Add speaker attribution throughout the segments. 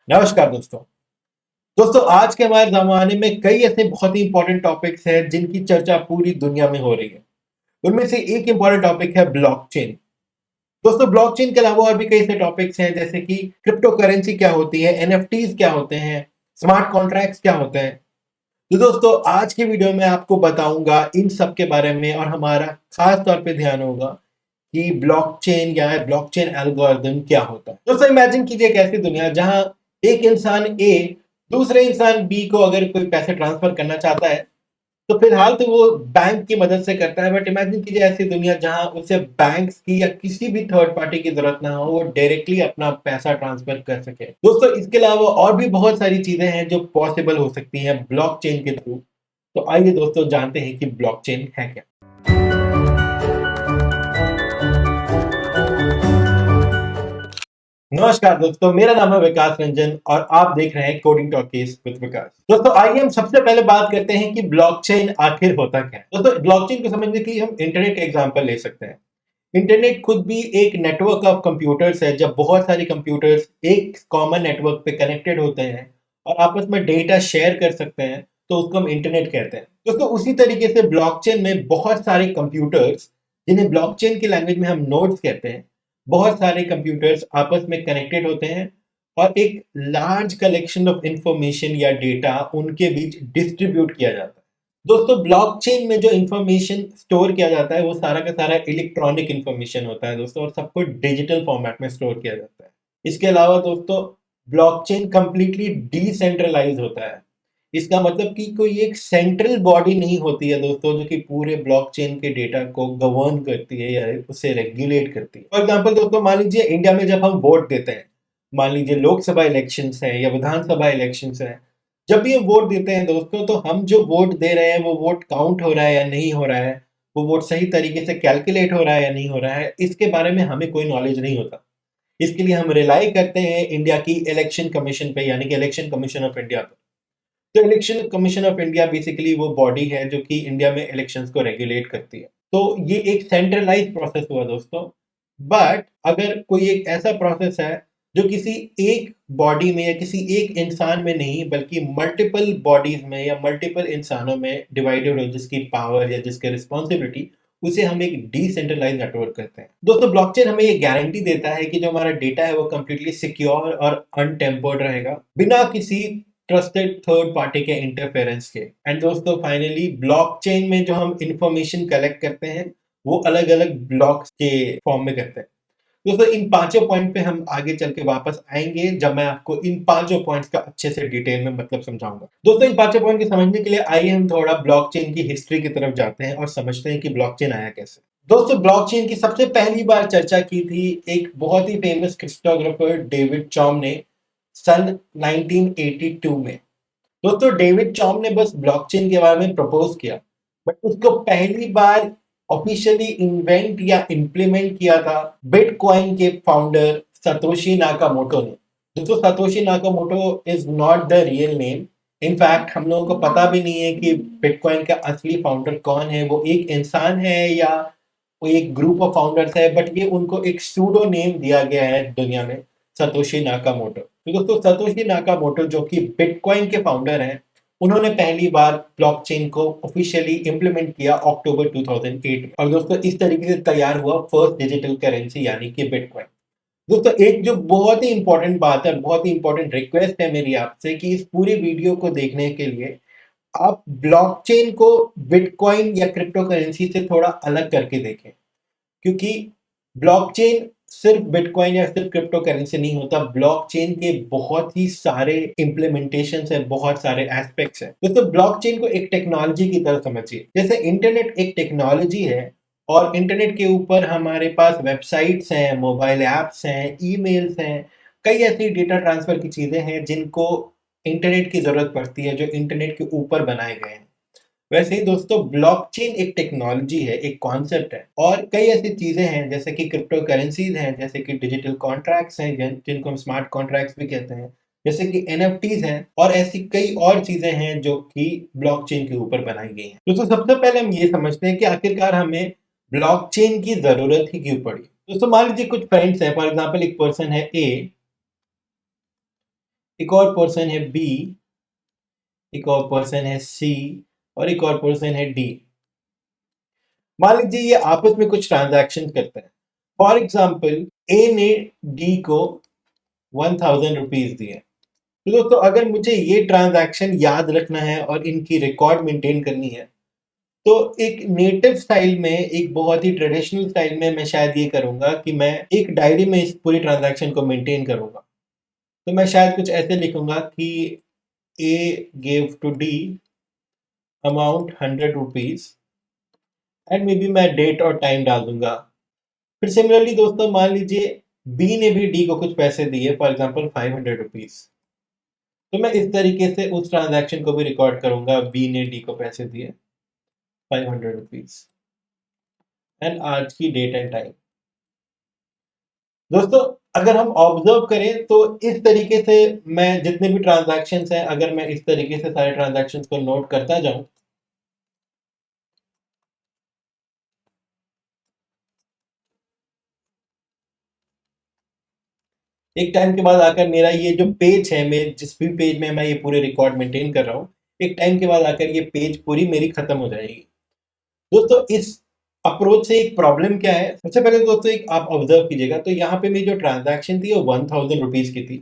Speaker 1: नमस्कार दोस्तों। आज के हमारे ज़माने में कई ऐसे बहुत ही इंपॉर्टेंट टॉपिक्स हैं जिनकी चर्चा पूरी दुनिया में हो रही है। उनमें से एक इंपॉर्टेंट टॉपिक है ब्लॉकचेन। ब्लॉकचेन के अलावा और भी कई ऐसे टॉपिक्स हैं जैसे कि क्रिप्टो करेंसी क्या होती है, एनएफटीज क्या होते हैं, स्मार्ट कॉन्ट्रैक्ट्स क्या होते हैं। आज की वीडियो में आपको बताऊंगा इन सब के बारे में और हमारा खास तौर पे ध्यान होगा कि ब्लॉकचेन या ब्लॉकचेन एल्गोरिदम क्या होता है। इमेजिन कीजिए एक ऐसी दुनिया जहां एक इंसान ए दूसरे इंसान बी को अगर कोई पैसे ट्रांसफर करना चाहता है तो फिलहाल तो वो बैंक की मदद से करता है, बट इमेजिन कीजिए ऐसी दुनिया जहां उसे बैंक्स की या किसी भी थर्ड पार्टी की जरूरत ना हो, वो डायरेक्टली अपना पैसा ट्रांसफर कर सके। इसके अलावा और भी बहुत सारी चीजें हैं जो पॉसिबल हो सकती हैं ब्लॉकचेन के थ्रू। तो आइए जानते हैं कि ब्लॉकचेन है क्या। नमस्कार मेरा नाम है विकास रंजन और आप देख रहे हैं कोडिंग टॉकीज विद विकास। आइए हम सबसे पहले बात करते हैं कि ब्लॉकचेन आखिर होता क्या है। ब्लॉकचेन को समझने के लिए हम इंटरनेट का एग्जांपल ले सकते हैं। इंटरनेट खुद भी एक नेटवर्क ऑफ कंप्यूटर्स है। जब बहुत सारे कंप्यूटर्स एक कॉमन नेटवर्क पे कनेक्टेड होते हैं और आपस में डेटा शेयर कर सकते हैं तो उसको हम इंटरनेट कहते हैं। उसी तरीके से ब्लॉकचेन में बहुत सारे कंप्यूटर्स, जिन्हें ब्लॉकचेन की लैंग्वेज में हम नोड्स कहते हैं, बहुत सारे कंप्यूटर्स आपस में कनेक्टेड होते हैं और एक लार्ज कलेक्शन ऑफ इंफॉर्मेशन या डेटा उनके बीच डिस्ट्रीब्यूट किया जाता है। ब्लॉकचेन में जो इंफॉर्मेशन स्टोर किया जाता है वो सारा का सारा इलेक्ट्रॉनिक इंफॉर्मेशन होता है और सबको डिजिटल फॉर्मेट में स्टोर किया जाता है। इसके अलावा ब्लॉकचेन कंप्लीटली डिसेंट्रलाइज होता है। इसका मतलब कि कोई एक सेंट्रल बॉडी नहीं होती है जो कि पूरे ब्लॉकचेन के डेटा को गवर्न करती है या उसे रेगुलेट करती है। फॉर एग्जांपल मान लीजिए इंडिया में जब हम वोट देते हैं, मान लीजिए लोकसभा इलेक्शंस हैं या विधानसभा इलेक्शंस हैं, जब भी हम वोट देते हैं तो हम जो वोट दे रहे हैं वो वोट काउंट हो रहा है या नहीं हो रहा है, वो वोट सही तरीके से कैलकुलेट हो रहा है या नहीं हो रहा है, इसके बारे में हमें कोई नॉलेज नहीं होता। इसके लिए हम रिलाई करते हैं इंडिया की इलेक्शन कमीशन पे, यानी कि इलेक्शन कमीशन ऑफ इंडिया पे। Election commission of India basically वो बॉडी है जो कि इंडिया में इलेक्शंस को रेगुलेट करती है। ये एक सेंट्रलाइज प्रोसेस हुआ बट अगर कोई एक ऐसा प्रोसेस है जो किसी एक बॉडी में या किसी एक इंसान में नहीं बल्कि मल्टीपल बॉडीज में या मल्टीपल इंसानों में डिवाइडेड हो, जिसकी पावर या जिसकी रिस्पॉन्सिबिलिटी, उसे हम एक डिसेंट्रलाइज नेटवर्क कहते हैं। ब्लॉकचेन हमें ये गारंटी देता है कि जो हमारा डेटा है वो कंप्लीटली सिक्योर और अनटेम्पर्ड रहेगा, बिना किसी ट्रस्टेड थर्ड पार्टी के इंटरफेरेंस के। एंड फाइनली ब्लॉकचेन में जो हम इंफॉर्मेशन कलेक्ट करते हैं वो अलग अलग ब्लॉक्स के फॉर्म में करते हैं। इन पांचों पॉइंट पे हम आगे चल के वापस आएंगे जब मैं आपको इन पांचों पॉइंट्स का अच्छे से डिटेल में मतलब समझाऊंगा। इन पांचों पॉइंट को समझने के लिए आइए हम थोड़ा ब्लॉकचेन की हिस्ट्री की तरफ जाते हैं और समझते हैं कि ब्लॉकचेन आया कैसे। ब्लॉकचेन की सबसे पहली बार चर्चा की थी एक बहुत ही फेमस क्रिप्टोग्राफर डेविड चॉम ने सन 1982 में। डेविड चॉम ने बस ब्लॉकचेन के बारे में प्रपोज किया, बट उसको पहली बार ऑफिशियली इन्वेंट या इम्प्लीमेंट किया था बिटकॉइन के फाउंडर सतोशी नाकामोटो ने। Satoshi Nakamoto is not the real name. In fact हम लोगों को पता भी नहीं है कि बिटकॉइन का असली फाउंडर कौन है, वो एक इंसान है या वो एक ग्रुप ऑफ फाउंडर्स है, बट ये उनको एक सूडो नेम दिया गया है दुनिया में, सतोशी नाकामोटो। सतोशी नाकामोटो जो कि बिटकॉइन के फाउंडर हैं, उन्होंने पहली बार ब्लॉकचेन को ऑफिशियली इंप्लीमेंट किया अक्टूबर 2008 में। और इस तरीके से तैयार हुआ फर्स्ट डिजिटल करेंसी यानी कि बिटकॉइन। एक जो बहुत ही इंपॉर्टेंट बात है, बहुत ही इंपॉर्टेंट रिक्वेस्ट है मेरी आपसे कि इस पूरी वीडियो को देखने के लिए आप ब्लॉकचेन को बिटकॉइन या क्रिप्टो करेंसी से थोड़ा अलग करके देखें, क्योंकि ब्लॉकचेन सिर्फ बिटकॉइन या सिर्फ क्रिप्टो करेंसी नहीं होता। ब्लॉकचेन के बहुत ही सारे इंप्लीमेंटेशंस हैं, बहुत सारे एस्पेक्ट्स हैं। ब्लॉकचेन को एक टेक्नोलॉजी की तरह समझिए। जैसे इंटरनेट एक टेक्नोलॉजी है और इंटरनेट के ऊपर हमारे पास वेबसाइट्स हैं, मोबाइल ऐप्स हैं, ईमेल्स हैं, कई ऐसी डेटा ट्रांसफर की चीजें हैं जिनको इंटरनेट की जरूरत पड़ती है, जो इंटरनेट के ऊपर बनाए गए हैं। वैसे ही ब्लॉकचेन एक टेक्नोलॉजी है, एक कॉन्सेप्ट है, और कई ऐसी चीजें हैं जैसे कि क्रिप्टो करेंसीज हैं, जैसे कि डिजिटल कॉन्ट्रैक्ट्स हैं जिनको हम स्मार्ट कॉन्ट्रैक्ट्स भी कहते हैं, जैसे कि एनएफटीज हैं, और ऐसी कई और चीजें हैं जो कि ब्लॉकचेन के ऊपर बनाई गई हैं। सबसे पहले हम ये समझते हैं कि आखिरकार हमें ब्लॉकचेन की जरूरत ही क्यों पड़ी। मान लीजिए कुछ फ्रेंड्स हैं, फॉर एग्जाम्पल एक पर्सन है ए। एक और पर्सन है बी, एक और पर्सन है सी और एक और पर्सन है डी। मान लीजिए ये आपस में कुछ ट्रांजैक्शन करते हैं। फॉर एग्जाम्पल ए ने डी को 1000 रुपीज दिए। तो दोस्तों अगर मुझे ये ट्रांजैक्शन याद रखना है और इनकी रिकॉर्ड मेंटेन करनी है तो एक नेटिव स्टाइल में, एक बहुत ही ट्रेडिशनल स्टाइल में मैं शायद ये करूंगा कि मैं एक डायरी में इस पूरी ट्रांजैक्शन को मेंटेन करूंगा। तो मैं शायद कुछ ऐसे लिखूंगा कि A gave to D amount 100 rupees and maybe मैं डेट और टाइम डाल दूंगा। फिर सिमिलरली दोस्तों मान लीजिए बी ने भी डी को कुछ पैसे दिए, फॉर एग्जाम्पल 500 रुपीज। तो मैं इस तरीके से उस ट्रांजैक्शन को भी रिकॉर्ड करूंगा, बी ने डी को पैसे दिए 500 रुपीज एंड आज की डेट एंड टाइम। दोस्तों अगर हम ऑब्जर्व करें तो इस तरीके से मैं जितने भी ट्रांजैक्शंस हैं, अगर मैं इस तरीके से सारे ट्रांजैक्शंस को नोट करता जाऊं, एक टाइम के बाद आकर मेरा ये जो पेज है, मेरे जिस भी पेज में मैं ये पूरे रिकॉर्ड मेंटेन कर रहा हूँ, एक टाइम के बाद आकर ये पेज पूरी मेरी खत्म हो जाएगी। दोस्तों इस अप्रोच से एक प्रॉब्लम क्या है, सबसे पहले दोस्तों एक आप ऑब्जर्व कीजिएगा तो यहाँ पे मेरी जो ट्रांजैक्शन थी वो 1000 रुपीज की थी,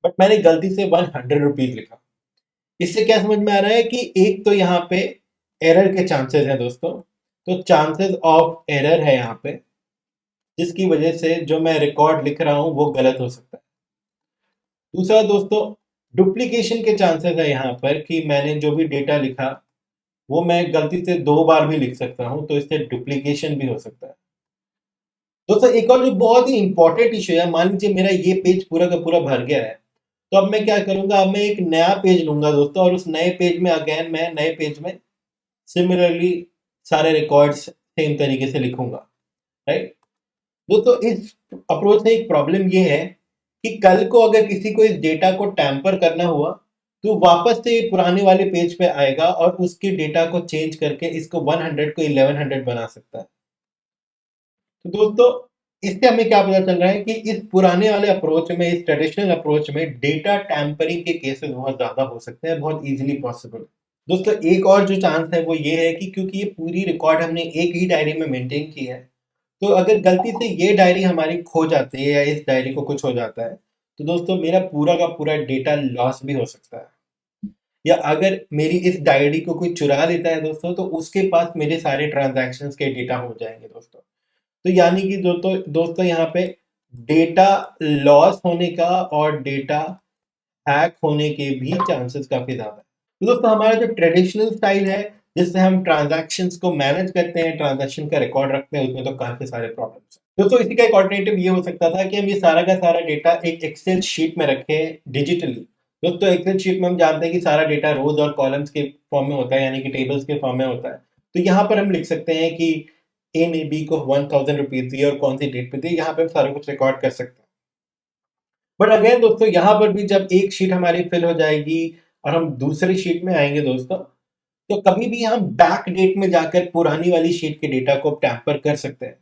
Speaker 1: बट मैंने गलती से 100 रुपीज लिखा। इससे क्या समझ में आ रहा है कि एक तो यहाँ पे एरर के चांसेस हैं दोस्तों, तो चांसेस ऑफ एरर है यहाँ पे, जिसकी वजह से जो मैं रिकॉर्ड लिख रहा हूँ वो गलत हो सकता है। दूसरा दोस्तों डुप्लीकेशन के चांसेस है यहाँ पर कि मैंने जो भी डेटा लिखा वो मैं गलती से 2 बार भी लिख सकता हूँ, तो इससे डुप्लीकेशन भी हो सकता है। दोस्तों एक और जो बहुत ही इंपॉर्टेंट इशू है, मान लीजिए मेरा ये पेज पूरा का पूरा भर गया है, तो अब मैं क्या करूंगा, अब मैं एक नया पेज लूंगा दोस्तों और उस नए पेज में अगेन मैं नए पेज में सिमिलरली सारे रिकॉर्ड्स सेम तरीके से लिखूंगा, राइट। दोस्तों इस अप्रोच से एक प्रॉब्लम ये है कि कल को अगर किसी को इस डेटा को टैंपर करना हुआ तो वापस से पुराने वाले पेज पे आएगा और उसके डेटा को चेंज करके इसको 100 को 1100 बना सकता है। तो दोस्तों इससे हमें क्या पता चल रहा है कि इस पुराने वाले अप्रोच में, इस ट्रेडिशनल अप्रोच में डेटा टैंपरिंग के केसेस बहुत ज्यादा हो सकते हैं, बहुत इजीली पॉसिबल। दोस्तों एक और जो चांस है वो ये है कि क्योंकि ये पूरी रिकॉर्ड हमने एक ही डायरी में मेंटेन की है, तो अगर गलती से ये डायरी हमारी खो जाती है या इस डायरी को कुछ हो जाता है तो दोस्तों मेरा पूरा का पूरा डेटा लॉस भी हो सकता है। या अगर मेरी इस डायरी को कोई चुरा लेता है दोस्तों तो उसके पास मेरे सारे ट्रांजैक्शंस के डेटा हो जाएंगे दोस्तों। तो यानी कि दोस्तों दोस्तों यहाँ पे डेटा लॉस होने का और डेटा हैक होने के भी चांसेस काफी ज्यादा है। तो दोस्तों हमारा जो ट्रेडिशनल स्टाइल है जिससे हम ट्रांजैक्शंस को मैनेज करते हैं, ट्रांजैक्शन का रिकॉर्ड रखते हैं, उसमें तो काफी सारे प्रॉब्लम्स हैं दोस्तों। इसी का एक ऑल्टरनेटिव ये हो सकता था कि हम ये सारा का सारा डेटा एक एक्सेल शीट में रखें डिजिटली। दोस्तों एक्सेल शीट में हम जानते हैं कि सारा डेटा रोज और कॉलम्स के फॉर्म में होता है, यानी कि टेबल्स के फॉर्म में होता है। तो यहाँ पर हम लिख सकते हैं कि ए ने बी को 1000 रुपीज दिए और कौन सी डेट पे दिए, यहाँ पे हम सारा कुछ रिकॉर्ड कर सकते हैं। बट अगेन दोस्तों यहाँ पर भी जब एक शीट हमारी फिल हो जाएगी और हम दूसरी शीट में आएंगे दोस्तों, तो कभी भी हम बैक डेट में जाकर पुरानी वाली शीट के डेटा को टैंपर कर सकते हैं।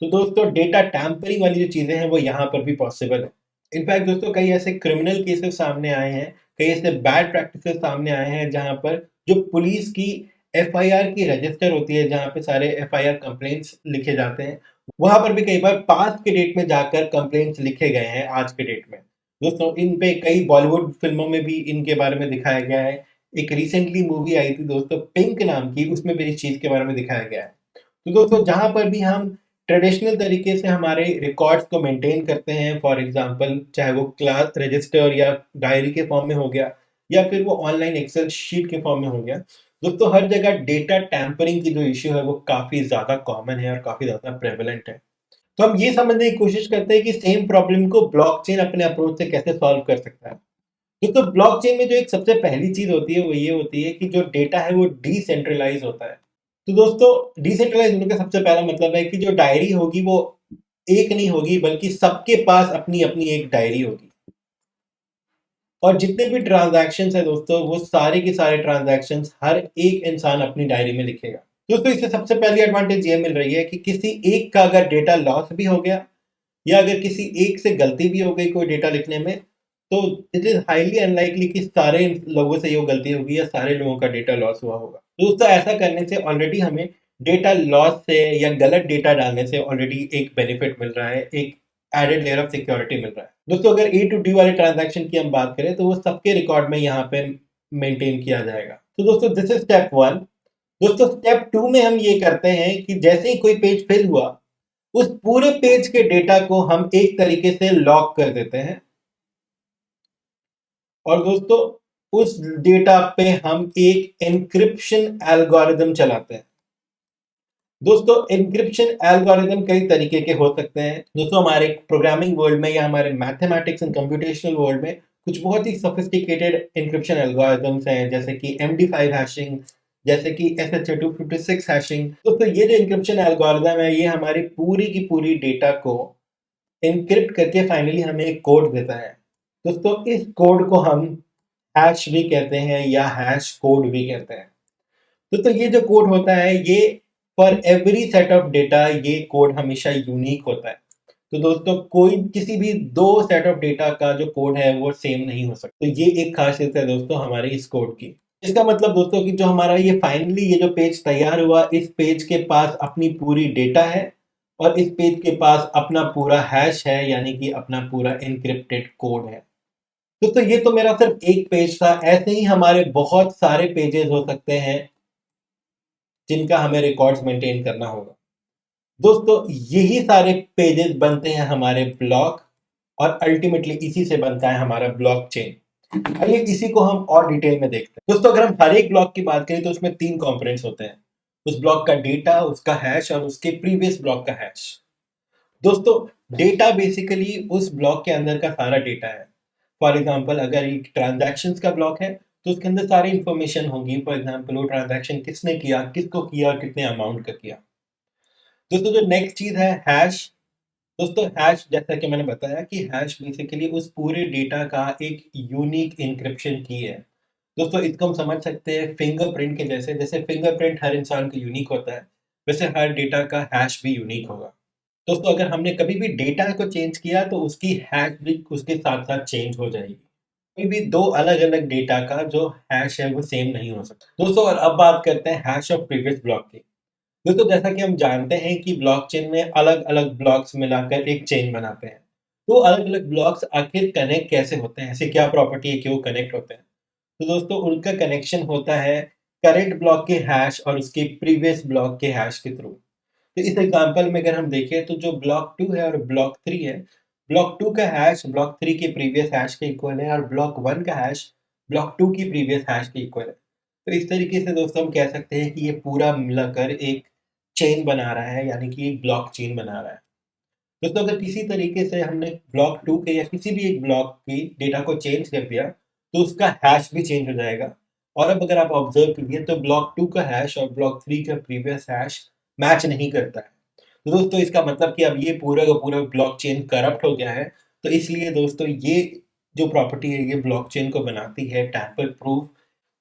Speaker 1: तो दोस्तों डेटा टैंपरिंग वाली जो चीजें हैं वो यहाँ पर भी पॉसिबल है। इनफैक्ट दोस्तों कई ऐसे क्रिमिनल केसेस सामने आए हैं, कई ऐसे बैड प्रैक्टिसेस सामने आए हैं जहां पर जो पुलिस की एफआईआर की रजिस्टर होती है, जहां पे सारे एफआईआर कंप्लेंट्स लिखे जाते हैं, वहां पर भी कई बार पास्ट के डेट में जाकर कंप्लेंट्स लिखे गए हैं आज के डेट में। दोस्तों इन पे कई बॉलीवुड फिल्मों में भी इनके बारे में दिखाया गया है। एक रिसेंटली मूवी आई थी दोस्तों पिंक नाम की, उसमें भी इस चीज के बारे में दिखाया गया है। तो दोस्तों जहां पर भी हम ट्रेडिशनल तरीके से हमारे रिकॉर्ड्स को मेंटेन करते हैं, फॉर एग्जांपल चाहे वो क्लास रजिस्टर या डायरी के फॉर्म में हो गया या फिर वो ऑनलाइन एक्सेल शीट के फॉर्म में हो गया, दोस्तों हर जगह डेटा टैंपरिंग की जो इश्यू है वो काफी ज्यादा कॉमन है और काफी ज्यादा प्रेवलेंट है। तो हम ये समझने की कोशिश करते हैं कि सेम प्रॉब्लम को ब्लॉकचेन अपने अप्रोच से कैसे सॉल्व कर सकता है। दोस्तों ब्लॉकचेन में जो एक सबसे पहली चीज होती है वो ये होती है कि जो डेटा है वो डिसेंट्रलाइज होता है। तो दोस्तों डिसेंट्रलाइज होने का सबसे पहला मतलब है कि जो डायरी होगी वो एक नहीं होगी, बल्कि सबके पास अपनी अपनी एक डायरी होगी और जितने भी ट्रांजैक्शंस है दोस्तों वो सारे के सारे ट्रांजैक्शंस हर एक इंसान अपनी डायरी में लिखेगा। दोस्तों इससे सबसे पहली एडवांटेज ये मिल रही है कि किसी एक का अगर डेटा लॉस भी हो गया या अगर किसी एक से गलती भी हो गई कोई डेटा लिखने में, तो इट इज हाईली अनलाइकली कि सारे लोगों से ये गलती होगी या सारे लोगों का डेटा लॉस हुआ होगा। तो दोस्तों ऐसा करने से ऑलरेडी हमें डेटा लॉस से या गलत डेटा डालने से ऑलरेडी एक बेनिफिट मिल रहा है, एक एडेड लेयर ऑफ सिक्योरिटी मिल रहा है। दोस्तों अगर ए टू डी वाले ट्रांजैक्शन की हम बात करें तो वो सबके रिकॉर्ड में यहाँ पे मेंटेन किया जाएगा। तो दोस्तों दिस इज स्टेप 1। दोस्तों स्टेप 2 में हम ये करते हैं कि जैसे ही कोई पेज फिल हुआ, उस पूरे पेज के डेटा को हम एक तरीके से लॉक कर देते हैं और दोस्तों उस डेटा पे हम एक एन्क्रिप्शन एल्गोरिदम चलाते हैं। दोस्तों एन्क्रिप्शन एल्गोरिदम कई तरीके के हो सकते हैं। दोस्तों हमारे प्रोग्रामिंग वर्ल्ड में या हमारे मैथमेटिक्स एंड कंप्यूटेशनल वर्ल्ड में कुछ बहुत ही सोफिस्टिकेटेड एन्क्रिप्शन एल्गोरिदम्स हैं, जैसे कि MD5 हैशिंग, जैसे कि SHA-256 हैशिंग। दोस्तों ये जो एन्क्रिप्शन एल्गोरिदम है ये हमारी पूरी की पूरी डेटा को एन्क्रिप्ट करके फाइनली हमें एक कोड देता है। दोस्तों इस कोड को हम हैश भी कहते हैं या हैश कोड भी कहते हैं। तो ये जो कोड होता है ये for every set of data ये कोड हमेशा यूनिक होता है। तो दोस्तों कोई किसी भी दो सेट ऑफ डेटा का जो कोड है वो सेम नहीं हो सकता। तो ये एक खासियत है दोस्तों हमारे इस कोड की। इसका मतलब दोस्तों कि जो हमारा ये फाइनली ये जो पेज तैयार हुआ, इस पेज के पास अपनी पूरी डेटा है और इस पेज के पास अपना पूरा हैश है, यानी कि अपना पूरा एन्क्रिप्टेड कोड है। दोस्तों ये तो मेरा सिर्फ एक पेज था, ऐसे ही हमारे बहुत सारे पेजेस हो सकते हैं जिनका हमें रिकॉर्ड्स मेंटेन करना होगा। दोस्तों यही सारे पेजेस बनते हैं हमारे ब्लॉक और अल्टीमेटली इसी से बनता है हमारा ब्लॉकचेन। आइए इसी को हम और डिटेल में देखते हैं। दोस्तों अगर हम हर एक ब्लॉक की बात करें तो उसमें 3 कंपोनेंट्स होते हैं, उस ब्लॉक का डेटा, उसका हैश और उसके प्रीवियस ब्लॉक का हैश। दोस्तों डेटा बेसिकली उस ब्लॉक के अंदर का सारा डेटा है। फॉर एग्जाम्पल अगर एक ट्रांजैक्शंस का ब्लॉक है तो उसके अंदर सारी इंफॉर्मेशन होगी। फॉर एग्जाम्पल वो ट्रांजैक्शन किसने किया, किसको किया और कितने अमाउंट का किया। दोस्तों जो नेक्स्ट चीज है हैश। दोस्तों हैश जैसा कि मैंने बताया कि हैश बेसिकली उस पूरे डेटा का एक यूनिक इंक्रिप्शन की है। दोस्तों इसको हम समझ सकते हैं फिंगरप्रिंट के जैसे। जैसे फिंगरप्रिंट हर इंसान का यूनिक होता है, वैसे हर डेटा का हैश भी यूनिक होगा। दोस्तों अगर हमने कभी भी डेटा को चेंज किया तो उसकी हैश भी उसके साथ साथ चेंज हो जाएगी। कोई भी दो अलग अलग डेटा का जो हैश है वो सेम नहीं हो सकता। दोस्तों और अब बात करते हैं हैश ऑफ प्रीवियस ब्लॉक की। दोस्तों जैसा कि हम जानते हैं कि ब्लॉकचेन में अलग अलग ब्लॉक्स मिलाकर एक चेन बनाते हैं। तो अलग अलग ब्लॉक्स आखिर कनेक्ट कैसे होते हैं, ऐसी क्या प्रॉपर्टी है कि वो कनेक्ट होते हैं। तो दोस्तों उनका कनेक्शन होता है करंट ब्लॉक के हैश और उसके प्रीवियस ब्लॉक के हैश के थ्रू। तो इस एग्जांपल में अगर हम देखें तो जो ब्लॉक 2 है और ब्लॉक 3 है, ब्लॉक 2 का हैश ब्लॉक 3 के प्रीवियस हैश के इक्वल है और ब्लॉक 1 का हैश ब्लॉक 2 की प्रीवियस हैश के इक्वल है। तो इस तरीके से दोस्तों हम कह सकते हैं कि ये पूरा मिलाकर एक चेन बना रहा है, यानी कि एक ब्लॉक चेन बना रहा है। दोस्तों अगर किसी तरीके से हमने ब्लॉक 2 के या किसी भी एक ब्लॉक की डेटा को चेंज कर दिया तो उसका हैश भी चेंज हो जाएगा। और अब अगर आप ऑब्जर्व कीजिए तो ब्लॉक 2 का हैश और ब्लॉक 3 का प्रीवियस हैश मैच नहीं करता है। तो दोस्तों इसका मतलब कि अब ये पूरा का पूरा ब्लॉकचेन करप्ट हो गया है। तो इसलिए दोस्तों ये जो प्रॉपर्टी है ये ब्लॉकचेन को बनाती है टैम्पर प्रूफ।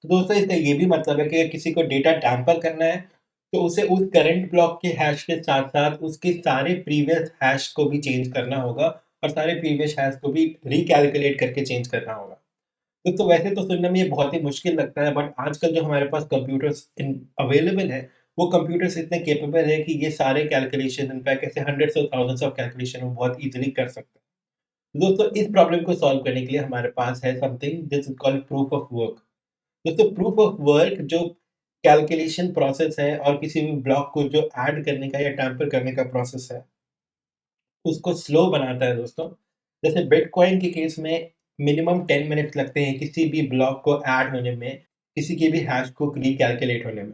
Speaker 1: तो दोस्तों इसका ये भी मतलब है कि अगर किसी को डेटा टैम्पर करना है तो उसे उस करंट ब्लॉक के हैश के साथ साथ उसके सारे प्रीवियस हैश को भी चेंज करना होगा और सारे प्रीवियस हैश को भी रिकैलकुलेट करके चेंज करना होगा। तो वैसे तो सुनने में ये बहुत ही मुश्किल लगता है, बट आजकल जो हमारे पास कंप्यूटर्स अवेलेबल है वो कंप्यूटर्स इतने कैपेबल है कि ये सारे कैलकुलेशन इनफैक्ट ऐसे hundreds of thousands of calculation वो बहुत इजीली कर सकते हैं। दोस्तों इस प्रॉब्लम को सॉल्व करने के लिए हमारे पास है something this is called proof of work. दोस्तों प्रूफ ऑफ वर्क जो कैलकुलेशन प्रोसेस है और किसी भी ब्लॉक को जो ऐड करने का या टैम्पर करने का प्रोसेस है उसको स्लो बनाता है दोस्तों। जैसे बिटकॉइन के केस में मिनिमम 10 मिनट्स लगते हैं किसी भी ब्लॉक को ऐड होने में, किसी के भी हैश को रिकैलकुलेट होने में।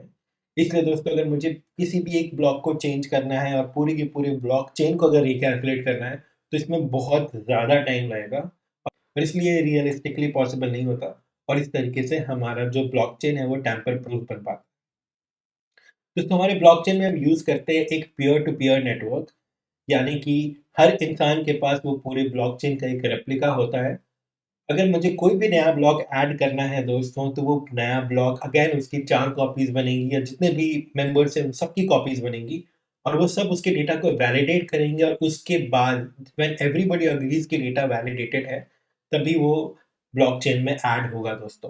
Speaker 1: इसलिए दोस्तों अगर मुझे किसी भी एक ब्लॉक को चेंज करना है और पूरी की पूरी ब्लॉक चेन को अगर रिकैलकुलेट करना है तो इसमें बहुत ज़्यादा टाइम लगेगा और इसलिए रियलिस्टिकली पॉसिबल नहीं होता। और इस तरीके से हमारा जो ब्लॉकचेन है वो टैम्पर प्रूफ बन पाता है। दोस्तों हमारे ब्लॉकचेन में हम यूज़ करते हैं एक पीयर टू पीयर नेटवर्क, यानी कि हर इंसान के पास वो पूरे ब्लॉकचेन का एक रेप्लिका होता है। अगर मुझे कोई भी नया ब्लॉक ऐड करना है दोस्तों तो वो नया ब्लॉक अगेन उसकी 4 कॉपीज़ बनेंगी या जितने भी मेंबर्स हैं उन सबकी कॉपीज़ बनेंगी और वो सब उसके डेटा को वैलिडेट करेंगे और उसके बाद व्हेन एवरीबॉडी एग्रीज कि डेटा वैलिडेटेड है तभी वो ब्लॉकचेन में ऐड होगा दोस्तों।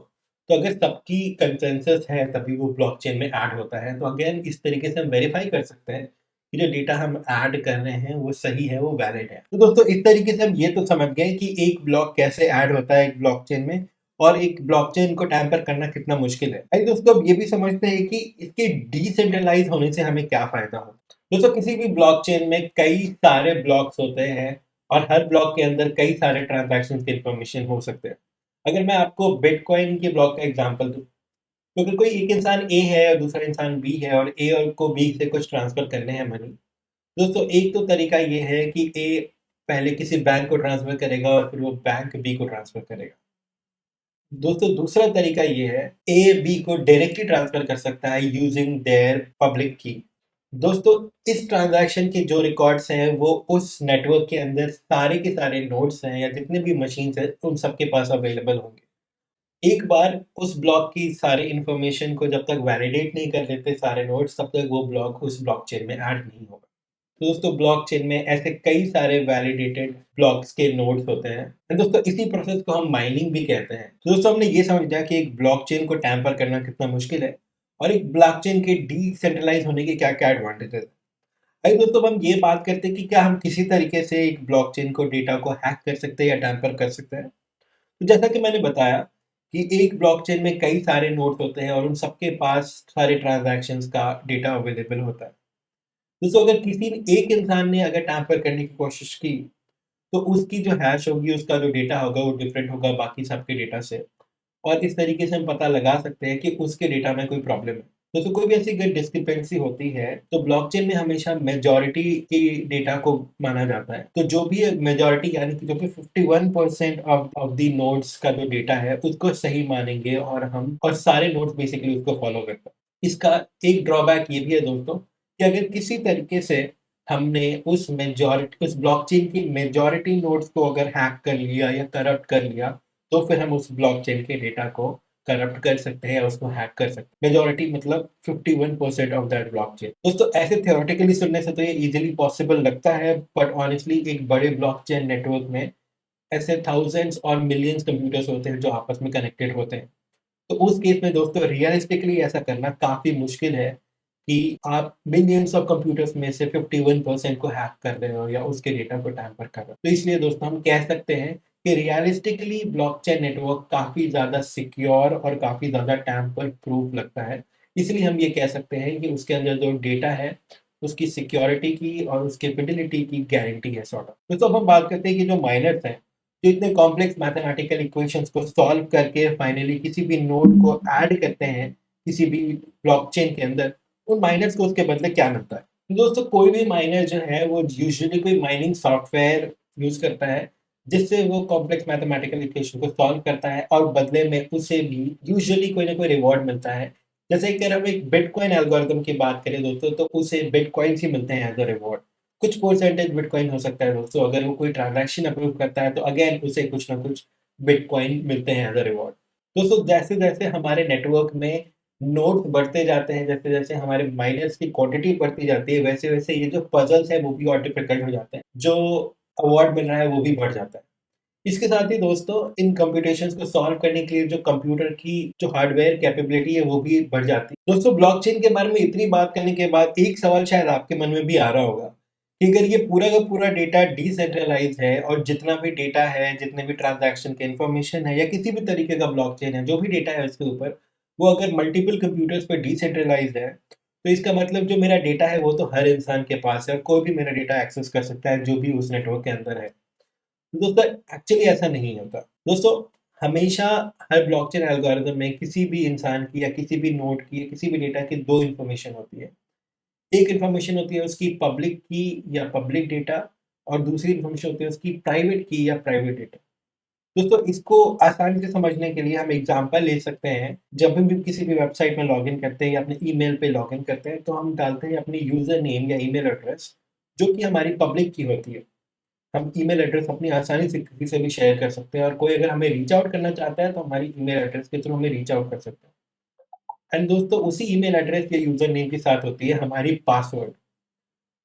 Speaker 1: तो अगर सबकी कंसेंसस है तभी वो ब्लॉकचेन में ऐड होता है। तो अगेन इस तरीके से हम वेरीफाई कर सकते हैं कि जो डेटा हम ऐड कर रहे हैं वो सही है, वो वैलिड है। तो दोस्तों इस तरीके से हम ये तो समझ गए कि एक ब्लॉक कैसे ऐड होता है एक ब्लॉकचेन में और एक ब्लॉकचेन को टैम्पर करना कितना मुश्किल है। आइए दोस्तों अब ये भी समझते हैं कि इसके डिसेंट्रलाइज होने से हमें क्या फायदा हो। दोस्तों किसी भी ब्लॉकचेन में कई सारे ब्लॉक्स होते हैं और हर ब्लॉक के अंदर कई सारे ट्रांजैक्शन के इंफॉर्मेशन हो सकते हैं। अगर मैं आपको बिटकॉइन के ब्लॉक का एग्जांपल दूं, तो अगर कोई एक इंसान ए है और दूसरा इंसान बी है और ए और को बी से कुछ ट्रांसफर करने हैं मनी, दोस्तों एक तो तरीका ये है कि ए पहले किसी बैंक को ट्रांसफर करेगा और फिर वो बैंक बी को ट्रांसफर करेगा। दोस्तों दूसरा तरीका ये है, ए बी को डायरेक्टली ट्रांसफर कर सकता है यूजिंग देयर पब्लिक की। दोस्तों इस ट्रांजैक्शन के जो रिकॉर्ड्स हैं वो उस नेटवर्क के अंदर सारे के सारे नोड्स हैं या जितने भी मशीन्स हैं उन सबके पास अवेलेबल होंगे। एक बार उस ब्लॉक की सारी इंफॉर्मेशन को जब तक वैलिडेट नहीं कर लेते सारे नोड्स, तब तक वो ब्लॉक उस ब्लॉकचेन में ऐड नहीं होगा। तो दोस्तों ब्लॉकचेन में ऐसे कई सारे वैलिडेटेड ब्लॉक्स के नोड्स होते हैं। दोस्तों इसी प्रोसेस को हम माइनिंग भी कहते हैं। तो दोस्तों हमने ये समझ लिया कि एक ब्लॉकचेन को टैम्पर करना कितना मुश्किल है और एक ब्लॉकचेन के डिसेंट्रलाइज होने के क्या क्या एडवांटेजेस हैं। आइए दोस्तों अब हम ये बात करते हैं कि क्या हम किसी तरीके से एक ब्लॉकचेन को डेटा को हैक कर सकते हैं या टैम्पर कर सकते हैं। तो जैसा कि मैंने बताया कि एक ब्लॉकचेन में कई सारे नोड्स होते हैं और उन सबके पास सारे ट्रांजैक्शंस का डेटा अवेलेबल होता है। दोस्तों अगर किसी एक इंसान ने अगर टैम्पर करने की कोशिश की, तो उसकी जो हैश होगी, उसका जो डेटा होगा वो डिफरेंट होगा बाकी सबके डेटा से। और इस तरीके से हम पता लगा सकते हैं कि उसके डेटा में कोई प्रॉब्लम है। दोस्तों कोई भी ऐसी अगर डिस्क्रिपेंसी होती है तो ब्लॉकचेन में हमेशा मेजॉरिटी की डेटा को माना जाता है। तो जो भी मेजॉरिटी यानी कि जो भी 51% ऑफ द नोड्स का जो डेटा है उसको सही मानेंगे और हम और सारे नोड्स बेसिकली उसको फॉलो करते हैं। इसका एक ड्रॉबैक ये भी है दोस्तों कि अगर किसी तरीके से हमने उस ब्लॉकचेन की मेजॉरिटी नोड्स को अगर हैक कर लिया या करप्ट कर लिया, तो फिर हम उस ब्लॉकचेन के डेटा को करप्ट कर सकते हैं या उसको हैक कर सकते हैं। मेजॉरिटी मतलब 51% ऑफ दैट ब्लॉकचेन। दोस्तों ऐसे थ्योरेटिकली सुनने से तो ये इजीली पॉसिबल लगता है, बट ऑनेस्टली एक बड़े ब्लॉकचेन नेटवर्क में ऐसे थाउजेंड्स और मिलियंस कंप्यूटर्स होते हैं जो आपस में कनेक्टेड होते हैं। तो उस केस में दोस्तों रियलिस्टिकली ऐसा करना काफ़ी मुश्किल है कि आप मिलियंस ऑफ कंप्यूटर्स में से 51% को हैक कर रहे हो या उसके डेटा को टैम्पर कर रहे हो। तो इसलिए दोस्तों हम कह सकते हैं कि रियलिस्टिकली ब्लॉकचेन नेटवर्क काफ़ी ज़्यादा सिक्योर और काफ़ी ज़्यादा टैम्पर प्रूफ लगता है। इसलिए हम ये कह सकते हैं कि उसके अंदर जो डेटा है, उसकी सिक्योरिटी की और उसकी फिडेलिटी की गारंटी है सॉर्ट ऑफ। दोस्तों अब हम बात करते हैं कि जो माइनर्स हैं, जो इतने कॉम्प्लेक्स मैथमेटिकल इक्वेशंस को सॉल्व करके फाइनली किसी भी नोड को ऐड करते हैं किसी भी ब्लॉकचेन के अंदर, उन माइनर्स को उसके बदले क्या मिलता है। तो दोस्तों कोई भी माइनर जो है वो यूजुअली कोई माइनिंग सॉफ्टवेयर यूज करता है जिससे वो कॉम्प्लेक्स मैथमेटिकल इक्वेशन को सॉल्व करता है और बदले में उसे भी यूजुअली कोई ना कोई रिवॉर्ड मिलता है। जैसे कि अगर हम एक बिटकॉइन एल्गोरिथम की बात करें दोस्तों, तो उसे बिटकॉइंस ही मिलते हैं एज अ रिवॉर्ड। कुछ परसेंटेज बिटकॉइन हो सकता है दोस्तों, अगर वो कोई ट्रांजैक्शन अप्रूव करता है तो अगेन उसे कुछ ना कुछ बिटकॉइन मिलते हैं एज अ रिवॉर्ड। दोस्तों जैसे जैसे हमारे नेटवर्क में नोड्स बढ़ते जाते हैं, जैसे जैसे हमारे माइनर्स की क्वांटिटी बढ़ती जाती है, वैसे वैसे ये जो पजल्स है वो भी और डिफिकल्ट हो जाते हैं, जो अवार्ड मिल रहा है वो भी बढ़ जाता है। इसके साथ ही दोस्तों इन कंप्यूटेशंस को सॉल्व करने के लिए जो कंप्यूटर की जो हार्डवेयर कैपेबिलिटी है वो भी बढ़ जाती है। दोस्तों ब्लॉकचेन के बारे में इतनी बात करने के बाद एक सवाल शायद आपके मन में भी आ रहा होगा कि अगर ये पूरा का पूरा डेटा डिसेंट्रलाइज है और जितना भी डेटा है, जितने भी ट्रांजैक्शन के इंफॉर्मेशन है या किसी भी तरीके का ब्लॉकचेन है, जो भी डेटा है उसके ऊपर, वो अगर मल्टीपल कंप्यूटर्स पे डिसेंट्रलाइज्ड है, तो इसका मतलब जो मेरा डेटा है वो तो हर इंसान के पास है और कोई भी मेरा डेटा एक्सेस कर सकता है जो भी उस नेटवर्क के अंदर है। दोस्तों एक्चुअली ऐसा नहीं होता। दोस्तों हमेशा हर ब्लॉकचेन एल्गोरिथम में किसी भी इंसान की या किसी भी नोड की या किसी भी डेटा की 2 इन्फॉर्मेशन होती है। एक इन्फॉर्मेशन होती है उसकी पब्लिक की या पब्लिक डेटा और दूसरी इन्फॉर्मेशन होती है उसकी प्राइवेट की या प्राइवेट डेटा। दोस्तों इसको आसानी से समझने के लिए हम एग्ज़ाम्पल ले सकते हैं। जब भी हम किसी भी वेबसाइट में लॉगिन करते हैं या अपने ईमेल पे लॉगिन करते हैं तो हम डालते हैं अपनी यूज़र नेम या ईमेल एड्रेस जो कि हमारी पब्लिक की होती है। हम ईमेल एड्रेस अपनी आसानी से किसी से भी शेयर कर सकते हैं और कोई अगर हमें रीच आउट करना चाहता है तो हमारी ईमेल एड्रेस के थ्रू हमें रीच आउट कर सकते हैं। एंड दोस्तों उसी ईमेल एड्रेस या यूजर नेम के साथ होती है हमारी पासवर्ड।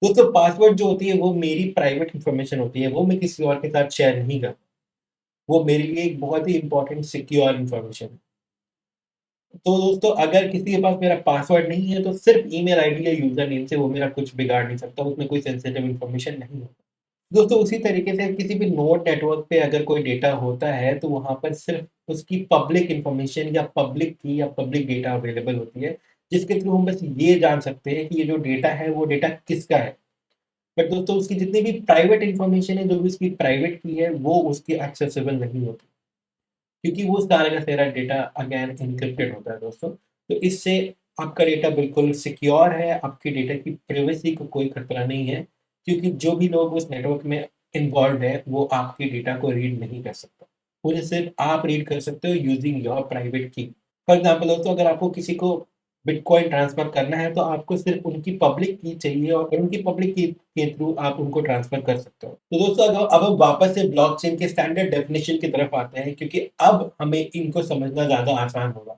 Speaker 1: दोस्तों पासवर्ड जो होती है वो मेरी प्राइवेट इंफॉर्मेशन होती है, वो मैं किसी और के साथ शेयर नहीं करता। वो मेरे लिए एक बहुत ही इंपॉर्टेंट सिक्योर इन्फॉर्मेशन है। तो दोस्तों अगर किसी के पास मेरा पासवर्ड नहीं है तो सिर्फ ईमेल आईडी या यूजर नेम से वो मेरा कुछ बिगाड़ नहीं सकता, उसमें कोई सेंसिटिव इन्फॉर्मेशन नहीं है। दोस्तों उसी तरीके से किसी भी नोड नेटवर्क पे अगर कोई डेटा होता है तो वहाँ पर सिर्फ उसकी पब्लिक इन्फॉर्मेशन या पब्लिक की या पब्लिक डेटा अवेलेबल होती है, जिसके थ्रू हम बस ये जान सकते हैं कि ये जो डेटा है वो डेटा किसका है। बट दोस्तों उसकी जितनी भी प्राइवेट इन्फॉर्मेशन है, जो भी उसकी प्राइवेट की है, वो उसकी एक्सेसिबल नहीं होती, क्योंकि वो सारा का सारा डेटा अगेन एन्क्रिप्टेड होता है दोस्तों। तो इससे आपका डेटा बिल्कुल सिक्योर है, आपके डेटा की प्राइवेसी को कोई खतरा नहीं है, क्योंकि जो भी लोग उस नेटवर्क में इन्वॉल्व्ड है, वो आपके डेटा को रीड नहीं कर सकता। उन्हें सिर्फ आप रीड कर सकते हो यूजिंग योर प्राइवेट की। फॉर एग्ज़ाम्पल दोस्तों अगर आपको किसी को बिटकॉइन ट्रांसफ़र करना है तो आपको सिर्फ़ उनकी पब्लिक की चाहिए और उनकी पब्लिक की के थ्रू आप उनको ट्रांसफ़र कर सकते हो। तो दोस्तों अब हम वापस से ब्लॉकचेन के स्टैंडर्ड डेफ़िनिशन की तरफ आते हैं, क्योंकि अब हमें इनको समझना ज़्यादा आसान होगा।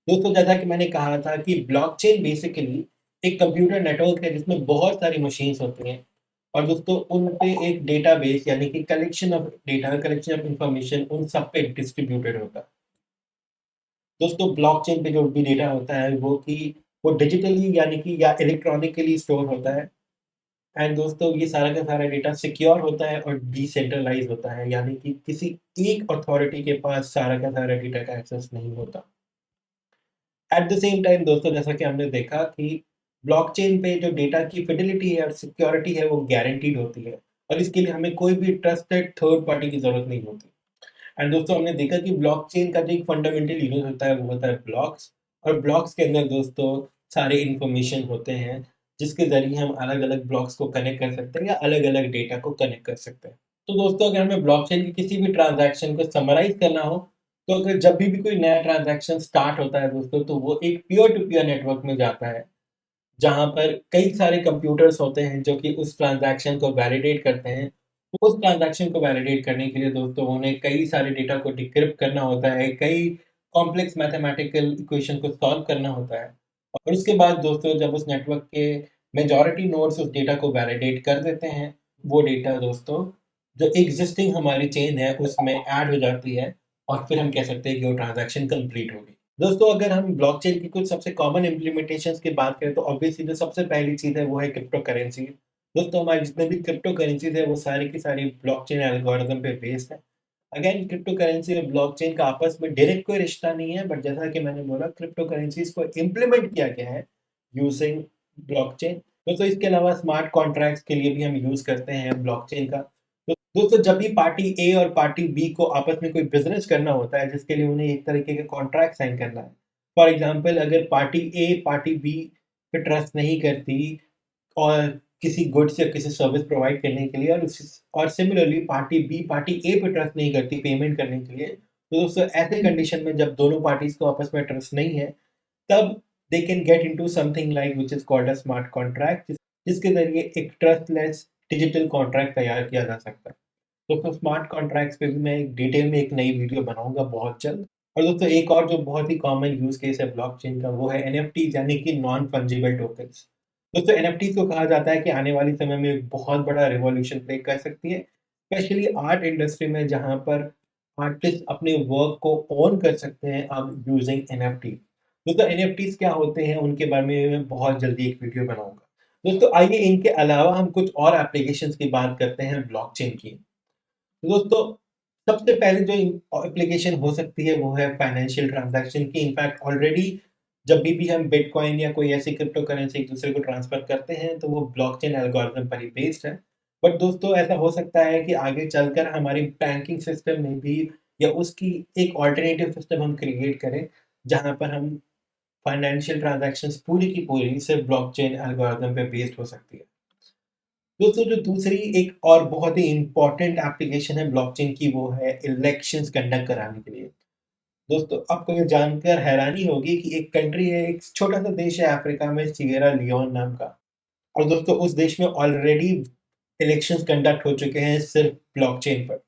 Speaker 1: दोस्तों जैसा कि मैंने कहा था कि ब्लॉकचेन बेसिकली एक कंप्यूटर नेटवर्क है जिसमें बहुत सारी मशीन्स होती हैं और दोस्तों उन पे एक डेटाबेस यानी कि collection of data, collection of information उन सब पे डिस्ट्रीब्यूटेड होता है। दोस्तों ब्लॉकचेन पे जो भी डेटा होता है वो डिजिटली यानी कि या इलेक्ट्रॉनिकली स्टोर होता है। एंड दोस्तों ये सारा का सारा डेटा सिक्योर होता है और डिसेंट्रलाइज होता है, यानी कि किसी एक अथॉरिटी के पास सारा का सारा डेटा का एक्सेस नहीं होता। एट द सेम टाइम दोस्तों जैसा कि हमने देखा कि ब्लॉकचेन पे जो डेटा की फिdelity है और सिक्योरिटी है वो गारंटीड होती है और इसके लिए हमें कोई भी ट्रस्टेड थर्ड पार्टी की ज़रूरत नहीं होती। एंड दोस्तों हमने देखा कि ब्लॉकचेन का जो एक फंडामेंटल यूनिट होता है वो होता है ब्लॉक्स। और ब्लॉक्स के अंदर दोस्तों सारे इन्फॉर्मेशन होते हैं, जिसके ज़रिए हम अलग-अलग ब्लॉक्स को कनेक्ट कर सकते हैं या अलग-अलग डेटा को कनेक्ट कर सकते हैं। तो दोस्तों अगर हमें ब्लॉकचेन की किसी भी ट्रांज़ैक्शन को समराइज़ करना हो, तो अगर जब भी कोई नया ट्रांज़ैक्शन स्टार्ट होता है दोस्तों, तो वो एक पीयर टू पीयर नेटवर्क में जाता है, जहाँ पर कई सारे कंप्यूटर्स होते हैं जो कि उस ट्रांज़ैक्शन को वैलिडेट करते हैं। उस ट्रांज़ैक्शन को वैलिडेट करने के लिए दोस्तों उन्हें कई सारे डेटा को डिक्रिप्ट करना होता है, कई कॉम्प्लेक्स मैथमेटिकल इक्वेशन को सॉल्व करना होता है। और उसके बाद दोस्तों जब उस नेटवर्क के मेजॉरिटी नोड्स उस डेटा को वैलिडेट कर देते हैं, वो डेटा दोस्तों जो एक्जिस्टिंग हमारी चेन है उसमें ऐड हो जाती है और फिर हम कह सकते हैं कि वो ट्रांज़ैक्शन कंप्लीट हो गई। दोस्तों अगर हम ब्लॉकचेन की कुछ सबसे कॉमन इम्प्लीमेंटेशंस की बात करें तो ऑब्वियसली जो सबसे पहली चीज़ है वो है क्रिप्टो करेंसी। दोस्तों हमारे जितने भी क्रिप्टो करेंसीज़ है वो सारी की सारी ब्लॉकचेन एल्गोरिदम पे बेस्ड है। अगेन क्रिप्टो करेंसी और ब्लॉकचेन का आपस में डायरेक्ट कोई रिश्ता नहीं है, बट जैसा कि मैंने बोला क्रिप्टो करेंसीज़ को इम्प्लीमेंट किया गया है यूजिंग ब्लॉकचेन। दोस्तों इसके अलावा स्मार्ट कॉन्ट्रैक्ट्स के लिए भी हम यूज़ करते हैं ब्लॉकचेन का। तो दोस्तों जब भी पार्टी ए और पार्टी बी को आपस में कोई बिज़नेस करना होता है जिसके लिए उन्हें एक तरीके का कॉन्ट्रैक्ट साइन करना है। फॉर एग्ज़ाम्पल अगर पार्टी ए पार्टी बी पे ट्रस्ट नहीं करती और किसी गुड्स या किसी सर्विस प्रोवाइड करने के लिए और सिमिलरली पार्टी बी पार्टी ए पे ट्रस्ट नहीं करती पेमेंट करने के लिए, तो दोस्तों ऐसे कंडीशन में जब दोनों पार्टीज़ को आपस में ट्रस्ट नहीं है, तब they can get into something like which is called a smart contract जिसके ज़रिए एक ट्रस्टलेस डिजिटल कॉन्ट्रैक्ट तैयार किया जा सकता है। दोस्तों स्मार्ट कॉन्ट्रैक्ट्स पे भी मैं एक डिटेल में एक नई वीडियो बनाऊँगा बहुत जल्द। और दोस्तों एक और जो बहुत ही कॉमन यूज़ केस है ब्लॉकचेन का वो है एनएफटीज़ यानी कि नॉन फंजिबल टोकन्स। दोस्तों एनएफटीज़ को कहा जाता है कि आने वाले समय में एक बहुत बड़ा रिवॉल्यूशन प्ले कर सकती है, स्पेशली आर्ट इंडस्ट्री में जहाँ पर आर्टिस्ट अपने वर्क को ओन कर सकते हैं अब यूजिंग एनएफटी। दोस्तों एनएफटीज़ क्या होते हैं उनके बारे में मैं बहुत जल्दी एक वीडियो बनाऊँगा। दोस्तों आइए इनके अलावा हम कुछ और एप्लीकेशंस की बात करते हैं ब्लॉकचेन की। तो दोस्तों सबसे पहले जो एप्लीकेशन हो सकती है वो है फाइनेंशियल ट्रांजैक्शन की। इनफैक्ट ऑलरेडी जब भी हम बिटकॉइन या कोई ऐसी क्रिप्टो करेंसी एक दूसरे को ट्रांसफर करते हैं तो वो ब्लॉकचेन एल्गोरिथम पर ही बेस्ड है। बट दोस्तों ऐसा हो सकता है कि आगे चलकर हमारी बैंकिंग सिस्टम में भी या उसकी एक ऑल्टरनेटिव सिस्टम हम क्रिएट करें, जहाँ पर हम फाइनेंशियल ट्रांजैक्शंस पूरी की पूरी सिर्फ ब्लॉकचेन एल्गोरिथम पे बेस्ड हो सकती है। दोस्तों जो दूसरी एक और बहुत ही इम्पोर्टेंट एप्लीकेशन है ब्लॉकचेन की वो है इलेक्शंस कंडक्ट कराने के लिए। दोस्तों आपको ये जानकर हैरानी होगी कि एक कंट्री है, एक छोटा-सा देश है अफ्रीका में सिएरा लियोन नाम का। और दोस्तों उस देश में ऑलरेडी इलेक्शंस कंडक्ट हो चुके हैं सिर्फ ब्लॉकचेन पर।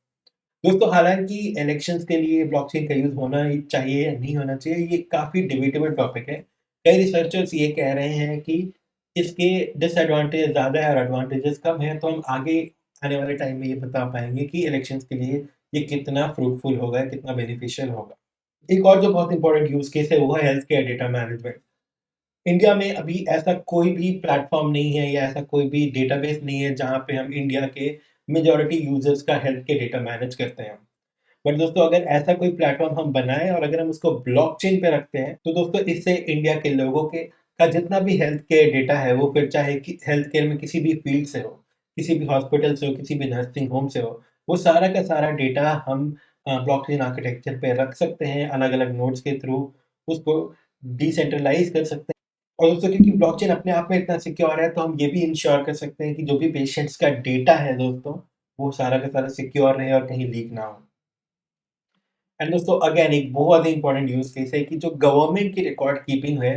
Speaker 1: दोस्तों हालाँकि इलेक्शंस के लिए ब्लॉकचेन का यूज़ होना ही चाहिए या नहीं होना चाहिए, ये काफ़ी डिबेटेबल टॉपिक है। कई रिसर्चर्स ये कह रहे हैं कि इसके डिसएडवांटेज ज़्यादा है और एडवांटेजेस कम हैं, तो हम आगे आने वाले टाइम में ये बता पाएँगे कि इलेक्शंस के लिए ये कितना फ्रूटफुल होगा, कितना बेनिफिशियल होगा। एक और जो बहुत इंपॉर्टेंट यूज केस है वो है health care data management. India में अभी ऐसा कोई भी प्लेटफॉर्म नहीं है या ऐसा कोई भी डेटाबेस नहीं है जहाँ पे हम इंडिया के मेजॉरिटी यूजर्स का हेल्थ के डेटा मैनेज करते हैं। बट दोस्तों अगर ऐसा कोई प्लेटफॉर्म हम बनाएं और अगर हम उसको ब्लॉकचेन पे रखते हैं तो दोस्तों इससे इंडिया के लोगों के का जितना भी हेल्थ केयर डेटा है वो फिर चाहे कि हेल्थ केयर में किसी भी फील्ड से हो, किसी भी हॉस्पिटल से हो, किसी भी नर्सिंग होम से हो, वो सारा का सारा डेटा हम ब्लॉकचेन आर्किटेक्चर पे रख सकते हैं अलग अलग नोड्स के थ्रू, उसको डिसेंट्रलाइज कर सकते हैं। और दोस्तों क्योंकि ब्लॉकचेन अपने आप में इतना सिक्योर है तो हम ये भी इंश्योर कर सकते हैं कि जो भी पेशेंट्स का डेटा है दोस्तों वो सारा का सारा सिक्योर रहे और कहीं लीक ना हो। एंड दोस्तों अगेन एक बहुत ही इंपॉर्टेंट यूज केस है कि जो गवर्नमेंट की रिकॉर्ड कीपिंग है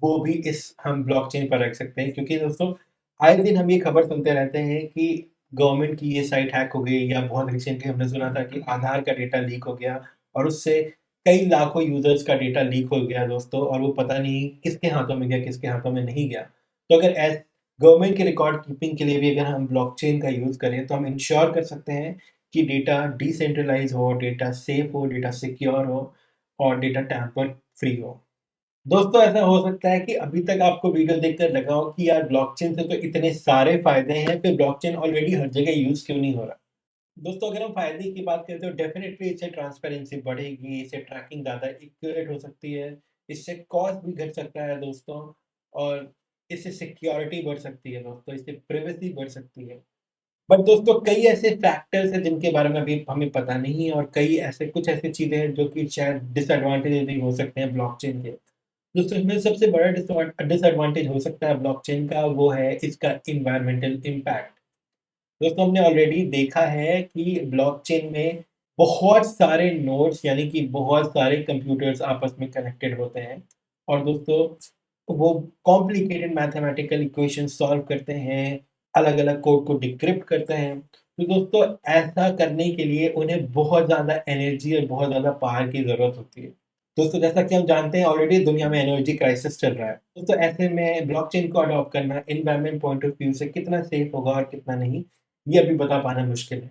Speaker 1: वो भी इस हम ब्लॉकचेन पर रख सकते हैं, क्योंकि दोस्तों आए दिन हम ये खबर सुनते रहते हैं कि गवर्नमेंट की ये साइट हैक हो गई, या बहुत रिसेंटली हमने सुना था कि आधार का डेटा लीक हो गया और उससे कई लाखों यूजर्स का डेटा लीक हो गया दोस्तों, और वो पता नहीं किसके हाथों में गया किसके हाथों में नहीं गया। तो अगर एज गवर्नमेंट के रिकॉर्ड कीपिंग के लिए भी अगर हम ब्लॉकचेन का यूज करें तो हम इंश्योर कर सकते हैं कि डेटा डिसेंट्रलाइज हो, डेटा सेफ हो, डेटा सिक्योर हो और डेटा टैम्पर फ्री हो। दोस्तों ऐसा हो सकता है कि अभी तक आपको वीडियो देखकर लगा हो कि यार ब्लॉकचेन से तो इतने सारे फायदे हैं, फिर ब्लॉकचेन ऑलरेडी हर जगह यूज क्यों नहीं हो रहा। दोस्तों अगर हम फायदे की बात करें तो डेफिनेटली इससे ट्रांसपेरेंसी बढ़ेगी, इससे ट्रैकिंग ज़्यादा एक्यूरेट हो सकती है, इससे कॉस्ट भी घट सकता है दोस्तों, और इससे सिक्योरिटी बढ़ सकती है दोस्तों, इससे प्राइवेसी बढ़ सकती है। बट दोस्तों कई ऐसे फैक्टर्स हैं जिनके बारे में अभी हमें पता नहीं है, और कई ऐसे कुछ ऐसी चीज़ें हैं जो कि शायद डिसएडवांटेज भी हो सकते हैं ब्लॉकचेन के। दोस्तों इसमें सबसे बड़ा डिसएडवांटेज हो सकता है ब्लॉकचेन का, वो है इसका एनवायरमेंटल इम्पैक्ट। दोस्तों हमने ऑलरेडी देखा है कि ब्लॉकचेन में बहुत सारे नोड्स यानी कि बहुत सारे कंप्यूटर्स आपस में कनेक्टेड होते हैं, और दोस्तों वो कॉम्प्लिकेटेड मैथमेटिकल इक्वेशन सॉल्व करते हैं, अलग अलग कोड को डिक्रिप्ट करते हैं। तो दोस्तों ऐसा करने के लिए उन्हें बहुत ज़्यादा एनर्जी और बहुत ज़्यादा पावर की ज़रूरत होती है। दोस्तों जैसा कि हम जानते हैं ऑलरेडी दुनिया में एनर्जी क्राइसिस चल रहा है, दोस्तों ऐसे में ब्लॉकचेन को अडॉप्ट करना एनवायरनमेंट पॉइंट ऑफ व्यू से कितना सेफ होगा और कितना नहीं, ये अभी बता पाना मुश्किल है।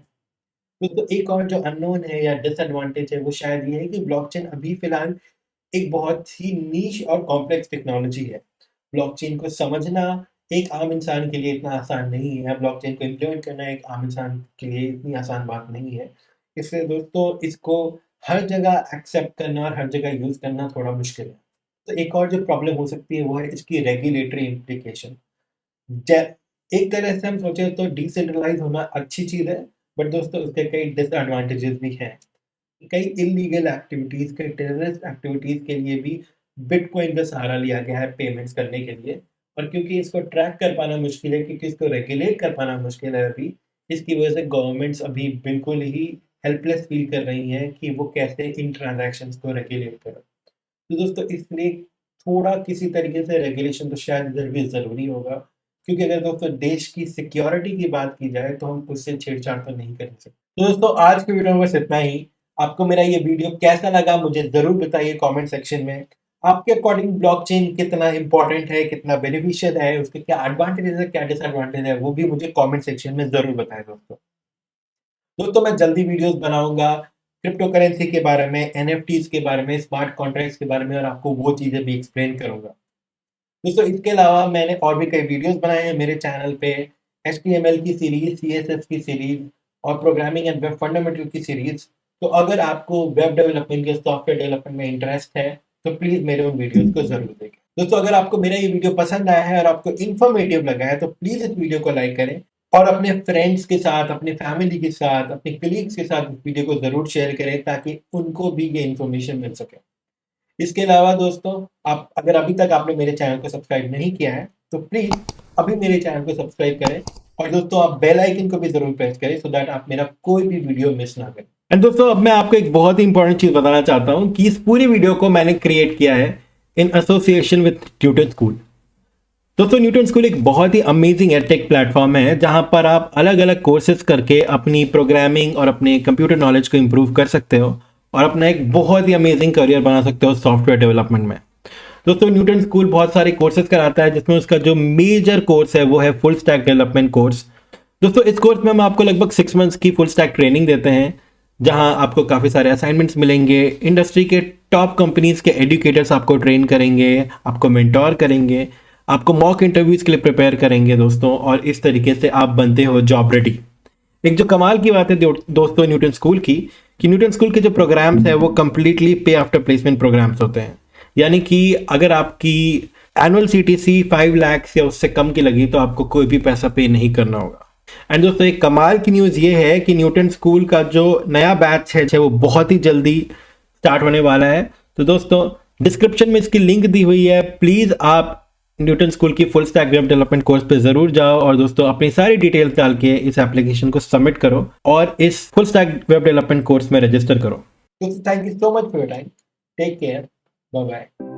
Speaker 1: दोस्तों एक और जो अननोन है या डिसएडवांटेज है वो शायद ये है कि ब्लॉकचेन अभी फिलहाल एक बहुत ही नीश और कॉम्प्लेक्स टेक्नोलॉजी है। ब्लॉकचेन को समझना एक आम इंसान के लिए इतना आसान नहीं है, ब्लॉकचेन को इम्प्लीमेंट करना एक आम इंसान के लिए इतनी आसान बात नहीं है। इसलिए दोस्तों इसको हर जगह एक्सेप्ट करना और हर जगह यूज़ करना थोड़ा मुश्किल है। तो एक और जो प्रॉब्लम हो सकती है वो है इसकी रेगुलेटरी इम्प्लीकेशन। एक तरह से हम सोचे तो डिसेंट्रलाइज होना अच्छी चीज़ है, बट दोस्तों उसके कई डिसएडवांटेजेस भी हैं। कई इलीगल एक्टिविटीज़, कई टेररिस्ट एक्टिविटीज़ के लिए भी बिटकॉइन का सहारा लिया गया है पेमेंट्स करने के लिए, और क्योंकि इसको ट्रैक कर पाना मुश्किल है, क्योंकि इसको रेगुलेट कर पाना मुश्किल है अभी, इसकी वजह से गवर्नमेंट्स अभी बिल्कुल ही हेल्पलेस फील कर रही हैं कि वो कैसे इन ट्रांज़ैक्शंस को रेगुलेट करें। तो दोस्तों इसलिए थोड़ा किसी तरीके से रेगुलेशन तो शायद इधर भी ज़रूरी होगा, क्योंकि अगर दोस्तों देश की सिक्योरिटी की बात की जाए तो हम उससे छेड़छाड़ तो नहीं कर सकते। तो दोस्तों आज की वीडियो में बस इतना ही। आपको मेरा ये वीडियो कैसा लगा मुझे ज़रूर बताइए कमेंट सेक्शन में। आपके अकॉर्डिंग ब्लॉकचेन कितना इम्पोर्टेंट है, कितना बेनिफिशियल है, उसके क्या एडवांटेजेस है, क्या डिसएडवांटेज है, वो भी मुझे कमेंट सेक्शन में ज़रूर बताएं दोस्तों। दोस्तों मैं जल्दी वीडियोस बनाऊंगा क्रिप्टो करेंसी के बारे में, एनएफटीज के बारे में, स्मार्ट कॉन्ट्रैक्ट्स के बारे में, और आपको वो चीज़ें भी एक्सप्लेन करूंगा। दोस्तों इसके अलावा मैंने और भी कई वीडियोस बनाए हैं मेरे चैनल पे, एचटीएमएल की सीरीज, सीएसएस की सीरीज और प्रोग्रामिंग एंड वेब फंडामेंटल की सीरीज। तो अगर आपको वेब डेवलपमेंट या सॉफ्टवेयर डेवलपमेंट में इंटरेस्ट है तो प्लीज़ मेरे उन वीडियोस को ज़रूर देखें। दोस्तों अगर आपको मेरा ये वीडियो पसंद आया है और आपको इन्फॉर्मेटिव लगा है तो प्लीज़ इस वीडियो को लाइक करें, और अपने फ्रेंड्स के साथ, अपनी फैमिली के साथ, अपने कलीग्स के साथ इस वीडियो को ज़रूर शेयर करें ताकि उनको भी ये इन्फॉर्मेशन मिल सके। इसके अलावा दोस्तों आप अगर अभी तक आपने मेरे चैनल को सब्सक्राइब नहीं किया है तो प्लीज़ अभी मेरे चैनल को सब्सक्राइब करें, और दोस्तों आप बेल आइकन को भी ज़रूर प्रेस करें सो दैट आप मेरा कोई भी वीडियो मिस ना करें। एंड दोस्तों अब मैं आपको एक बहुत ही इंपॉर्टेंट चीज़ बताना चाहता हूँ कि इस पूरी वीडियो को मैंने क्रिएट किया है in association with Newton school. दोस्तों न्यूटन स्कूल एक बहुत ही अमेजिंग एडटेक प्लेटफॉर्म है जहां पर आप अलग अलग कोर्सेज करके अपनी प्रोग्रामिंग और अपने कंप्यूटर नॉलेज को इम्प्रूव कर सकते हो और अपना एक बहुत ही अमेजिंग करियर बना सकते हो सॉफ्टवेयर डेवलपमेंट में। दोस्तों न्यूटन स्कूल बहुत सारे कोर्सेज कराता है जिसमें उसका जो मेजर कोर्स है वो है फुल स्टैक डेवलपमेंट कोर्स। दोस्तों इस कोर्स में हम आपको लगभग 6 मंथ्स की फुल स्टैक ट्रेनिंग देते हैं जहां आपको काफ़ी सारे असाइनमेंट्स मिलेंगे, इंडस्ट्री के टॉप कंपनीज के एजुकेटर्स आपको ट्रेन करेंगे, आपको मेंटोर करेंगे, आपको मॉक इंटरव्यूज़ के लिए प्रिपेयर करेंगे दोस्तों, और इस तरीके से आप बनते हो जॉब रेडी। एक जो कमाल की बात है दोस्तों न्यूटन स्कूल की, कि न्यूटन स्कूल के जो प्रोग्राम्स है वो कम्प्लीटली पे आफ्टर प्लेसमेंट प्रोग्राम्स होते हैं। यानी कि अगर आपकी एनुअल सीटीसी 5 लाख या उससे कम की लगी तो आपको कोई भी पैसा पे नहीं करना होगा। एंड दोस्तों एक कमाल की न्यूज़ ये है कि न्यूटन स्कूल का जो नया बैच है वो बहुत ही जल्दी स्टार्ट होने वाला है। तो दोस्तों डिस्क्रिप्शन में इसकी लिंक दी हुई है, प्लीज़ आप न्यूटन स्कूल की full stack web development course पे जरूर जाओ और दोस्तों अपनी सारी डिटेल्स डाल के इस एप्लीकेशन को सबमिट करो और इस full stack web development course में रजिस्टर करो। Thank you so much for your time, take care, bye bye.